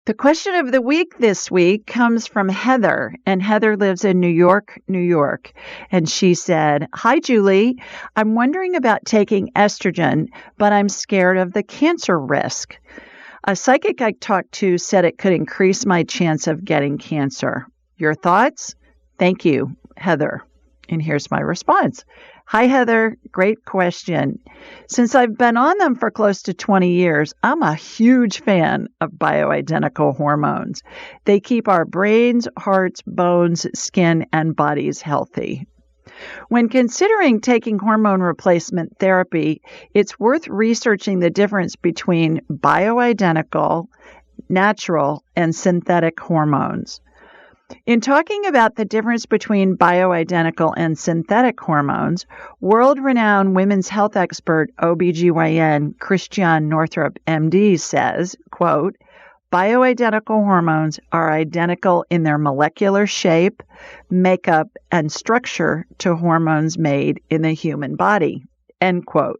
The question of the week this week comes from Heather, and Heather lives in New York, New York. And she said, "Hi, Julie. I'm wondering about taking estrogen, but I'm scared of the cancer risk. A psychic I talked to said it could increase my chance of getting cancer. Your thoughts? Thank you, Heather." And here's my response. Hi, Heather. Great question. Since I've been on them for close to 20 years, I'm a huge fan of bioidentical hormones. They keep our brains, hearts, bones, skin, and bodies healthy. When considering taking hormone replacement therapy, it's worth researching the difference between bioidentical, natural, and synthetic hormones. In talking about the difference between bioidentical and synthetic hormones, world-renowned women's health expert OBGYN Christiane Northrup, MD, says, quote, "Bioidentical hormones are identical in their molecular shape, makeup, and structure to hormones made in the human body," end quote.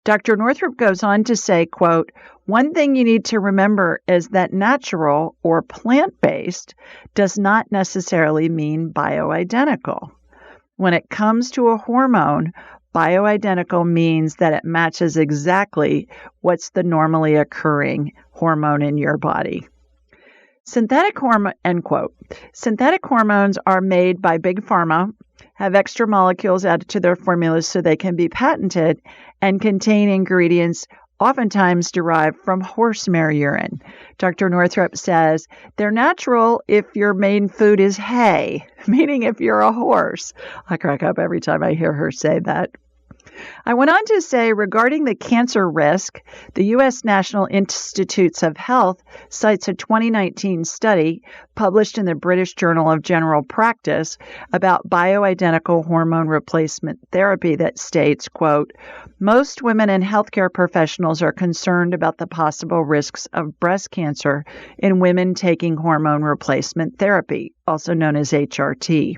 Dr. Northrup goes on to say, quote, "One thing you need to remember is that natural or plant-based does not necessarily mean bioidentical. When it comes to a hormone, bioidentical means that it matches exactly what's the normally occurring hormone in your body." Synthetic hormone, end quote. Synthetic hormones are made by Big Pharma, have extra molecules added to their formulas so they can be patented, and contain ingredients oftentimes derived from horsemare urine. Dr. Northrup says they're natural if your main food is hay, meaning if you're a horse. I crack up every time I hear her say that. I went on to say, regarding the cancer risk, the U.S. National Institutes of Health cites a 2019 study published in the British Journal of General Practice about bioidentical hormone replacement therapy that states, quote, "Most women and healthcare professionals are concerned about the possible risks of breast cancer in women taking hormone replacement therapy, also known as HRT.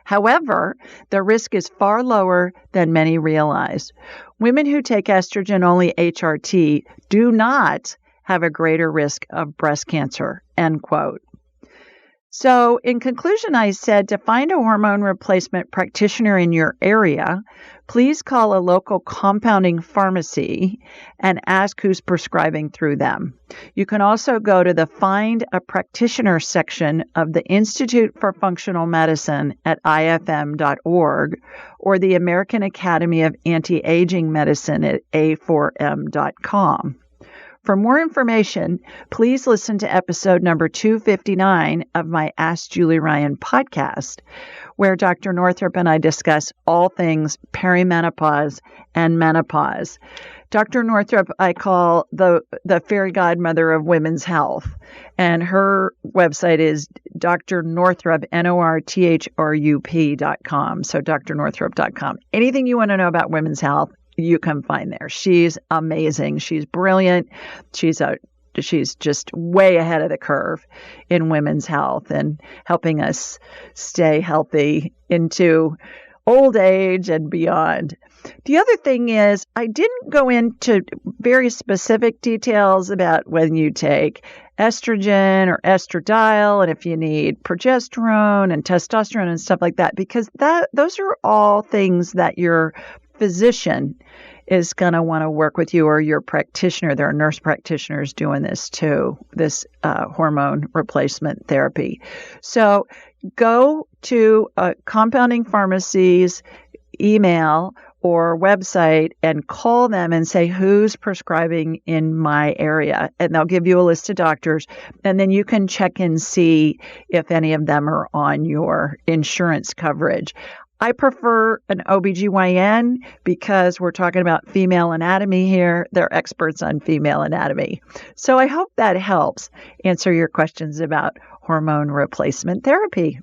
However, the risk is far lower than many realize. Women who take estrogen-only HRT do not have a greater risk of breast cancer," end quote. So, in conclusion, I said to find a hormone replacement practitioner in your area, please call a local compounding pharmacy and ask who's prescribing through them. You can also go to the Find a Practitioner section of the Institute for Functional Medicine at ifm.org or the American Academy of Anti-Aging Medicine at a4m.com. For more information, please listen to episode number 259 of my Ask Julie Ryan podcast, where Dr. Northrup and I discuss all things perimenopause and menopause. Dr. Northrup, I call the fairy godmother of women's health, and her website is drnorthrup, northrup.com. So drnorthrup.com. Anything you want to know about women's health, you can find there. She's amazing. She's brilliant. She's just way ahead of the curve in women's health and helping us stay healthy into old age and beyond. The other thing is, I didn't go into very specific details about when you take estrogen or estradiol and if you need progesterone and testosterone and stuff like that, because those are all things that your physician is going to want to work with you, or your practitioner. There are nurse practitioners doing this too, this hormone replacement therapy. So go to compounding pharmacies, email or website and call them and say, who's prescribing in my area? And they'll give you a list of doctors. And then you can check and see if any of them are on your insurance coverage. I prefer an OBGYN because we're talking about female anatomy here. They're experts on female anatomy. So I hope that helps answer your questions about hormone replacement therapy.